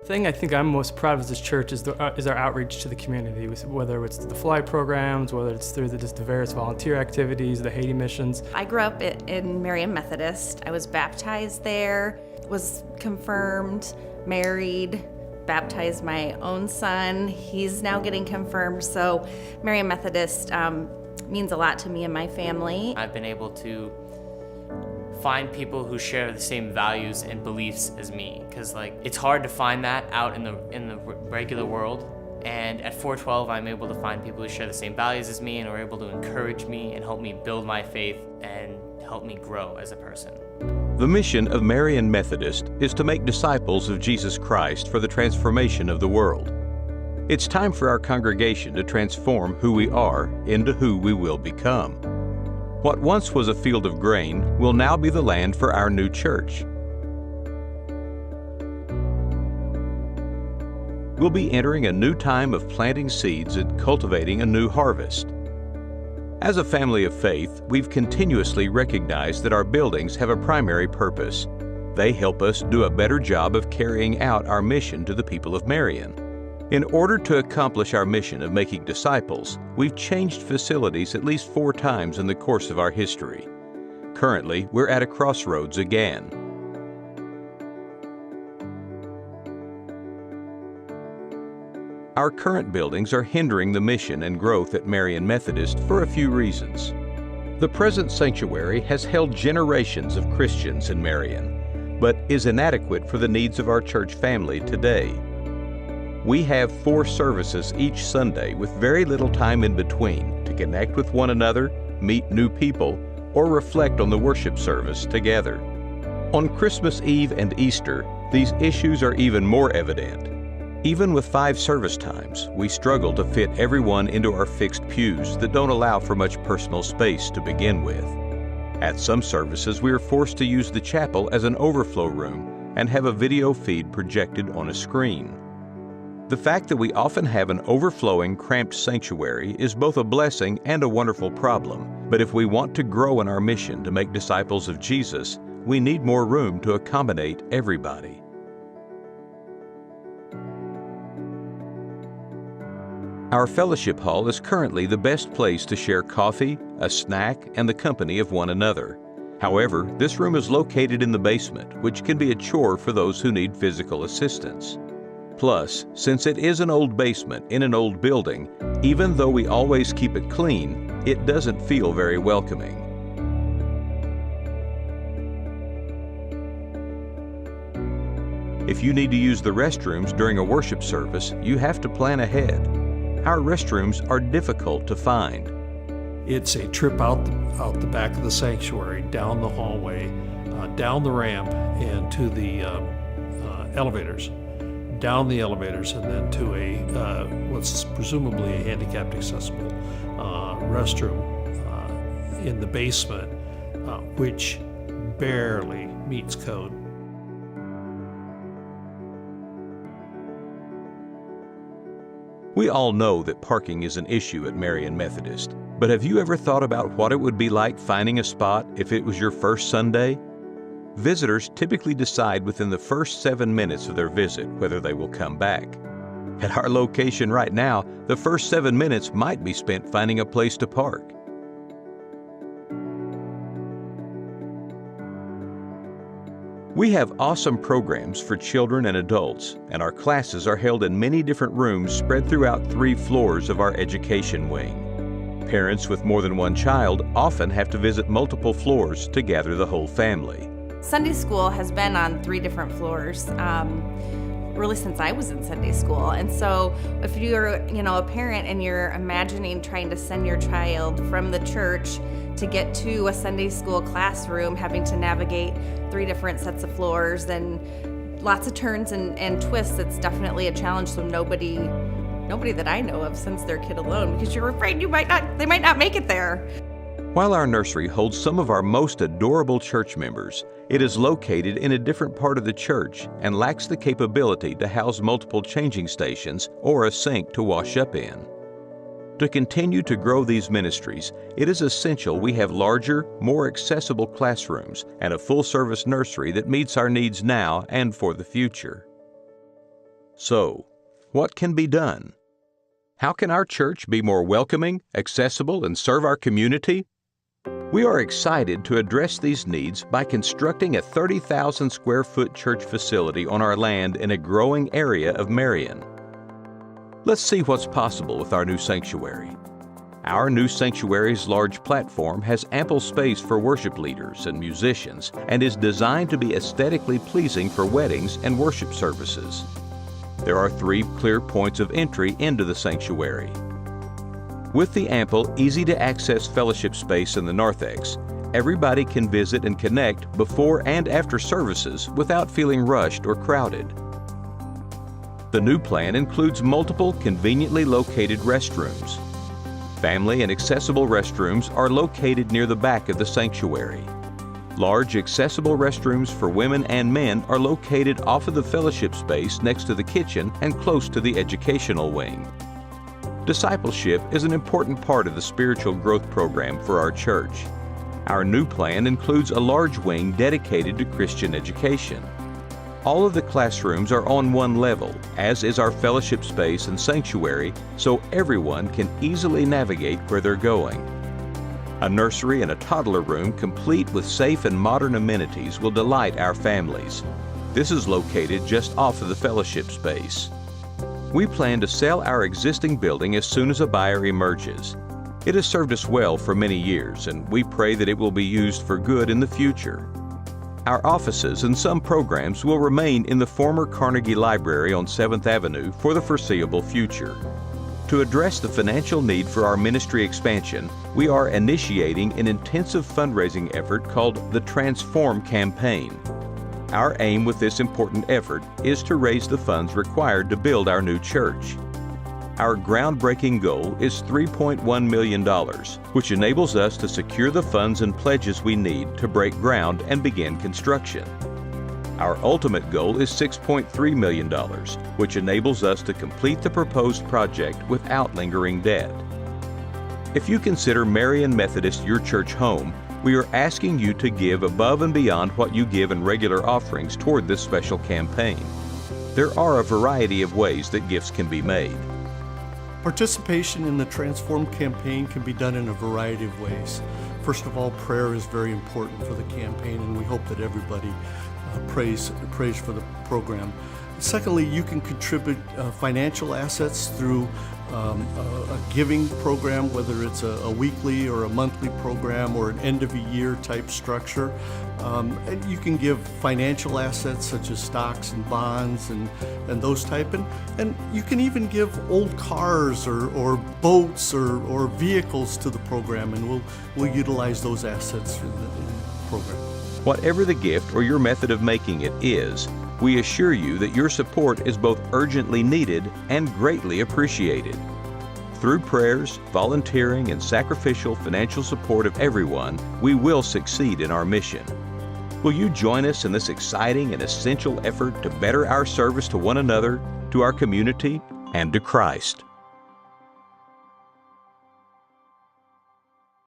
thing I think I'm most proud of as this church is our outreach to the community, whether it's through the fly programs, whether it's through just the various volunteer activities, the Haiti missions. I grew up in Marion Methodist. I was baptized there, was confirmed, married, baptized my own son. He's now getting confirmed, so Marion Methodist means a lot to me and my family. I've been able to find people who share the same values and beliefs as me, because it's hard to find that out in the regular world. And at 412, I'm able to find people who share the same values as me and are able to encourage me and help me build my faith and help me grow as a person. The mission of Marion Methodist is to make disciples of Jesus Christ for the transformation of the world. It's time for our congregation to transform who we are into who we will become. What once was a field of grain will now be the land for our new church. We'll be entering a new time of planting seeds and cultivating a new harvest. As a family of faith, we've continuously recognized that our buildings have a primary purpose. They help us do a better job of carrying out our mission to the people of Marion. In order to accomplish our mission of making disciples, we've changed facilities at least 4 times in the course of our history. Currently, we're at a crossroads again. Our current buildings are hindering the mission and growth at Marion Methodist for a few reasons. The present sanctuary has held generations of Christians in Marion, but is inadequate for the needs of our church family today. We have 4 services each Sunday with very little time in between to connect with one another, meet new people, or reflect on the worship service together. On Christmas Eve and Easter, these issues are even more evident. Even with 5 service times, we struggle to fit everyone into our fixed pews that don't allow for much personal space to begin with. At some services, we are forced to use the chapel as an overflow room and have a video feed projected on a screen. The fact that we often have an overflowing, cramped sanctuary is both a blessing and a wonderful problem. But if we want to grow in our mission to make disciples of Jesus, we need more room to accommodate everybody. Our fellowship hall is currently the best place to share coffee, a snack, and the company of one another. However, this room is located in the basement, which can be a chore for those who need physical assistance. Plus, since it is an old basement in an old building, even though we always keep it clean, it doesn't feel very welcoming. If you need to use the restrooms during a worship service, you have to plan ahead. Our restrooms are difficult to find. It's a trip out the back of the sanctuary, down the hallway, down the ramp, and to the elevators. Down the elevators and then to a what's presumably a handicapped accessible restroom in the basement, which barely meets code. We all know that parking is an issue at Marion Methodist, but have you ever thought about what it would be like finding a spot if it was your first Sunday? Visitors typically decide within the first 7 minutes of their visit whether they will come back. At our location right now, the first 7 minutes might be spent finding a place to park. We have awesome programs for children and adults, and our classes are held in many different rooms spread throughout 3 floors of our education wing. Parents with more than one child often have to visit multiple floors to gather the whole family. Sunday school has been on 3 different floors, really since I was in Sunday school. And so if you're, a parent and you're imagining trying to send your child from the church to get to a Sunday school classroom, having to navigate 3 different sets of floors and lots of turns and twists, it's definitely a challenge. So nobody that I know of sends their kid alone because you're afraid they might not make it there. While our nursery holds some of our most adorable church members, it is located in a different part of the church and lacks the capability to house multiple changing stations or a sink to wash up in. To continue to grow these ministries, it is essential we have larger, more accessible classrooms and a full-service nursery that meets our needs now and for the future. So, what can be done? How can our church be more welcoming, accessible, and serve our community? We are excited to address these needs by constructing a 30,000 square foot church facility on our land in a growing area of Marion. Let's see what's possible with our new sanctuary. Our new sanctuary's large platform has ample space for worship leaders and musicians and is designed to be aesthetically pleasing for weddings and worship services. There are 3 clear points of entry into the sanctuary. With the ample, easy-to-access fellowship space in the narthex, everybody can visit and connect before and after services without feeling rushed or crowded. The new plan includes multiple conveniently located restrooms. Family and accessible restrooms are located near the back of the sanctuary. Large accessible restrooms for women and men are located off of the fellowship space next to the kitchen and close to the educational wing. Discipleship is an important part of the spiritual growth program for our church. Our new plan includes a large wing dedicated to Christian education. All of the classrooms are on one level, as is our fellowship space and sanctuary, so everyone can easily navigate where they're going. A nursery and a toddler room complete with safe and modern amenities will delight our families. This is located just off of the fellowship space. We plan to sell our existing building as soon as a buyer emerges. It has served us well for many years, and we pray that it will be used for good in the future. Our offices and some programs will remain in the former Carnegie Library on 7th Avenue for the foreseeable future. To address the financial need for our ministry expansion, we are initiating an intensive fundraising effort called the Transform Campaign. Our aim with this important effort is to raise the funds required to build our new church. Our groundbreaking goal is $3.1 million, which enables us to secure the funds and pledges we need to break ground and begin construction. Our ultimate goal is $6.3 million, which enables us to complete the proposed project without lingering debt. If you consider Marion Methodist your church home, we are asking you to give above and beyond what you give in regular offerings toward this special campaign. There are a variety of ways that gifts can be made. Participation in the Transform campaign can be done in a variety of ways. First of all, prayer is very important for the campaign, and we hope that everybody prays for the program. Secondly, you can contribute financial assets through a giving program, whether it's a weekly or a monthly program or an end-of-a-year type structure. And you can give financial assets such as stocks and bonds and those type. And you can even give old cars or boats or vehicles to the program, and we'll utilize those assets in the program. Whatever the gift or your method of making it is, we assure you that your support is both urgently needed and greatly appreciated. Through prayers, volunteering, and sacrificial financial support of everyone, we will succeed in our mission. Will you join us in this exciting and essential effort to better our service to one another, to our community, and to Christ?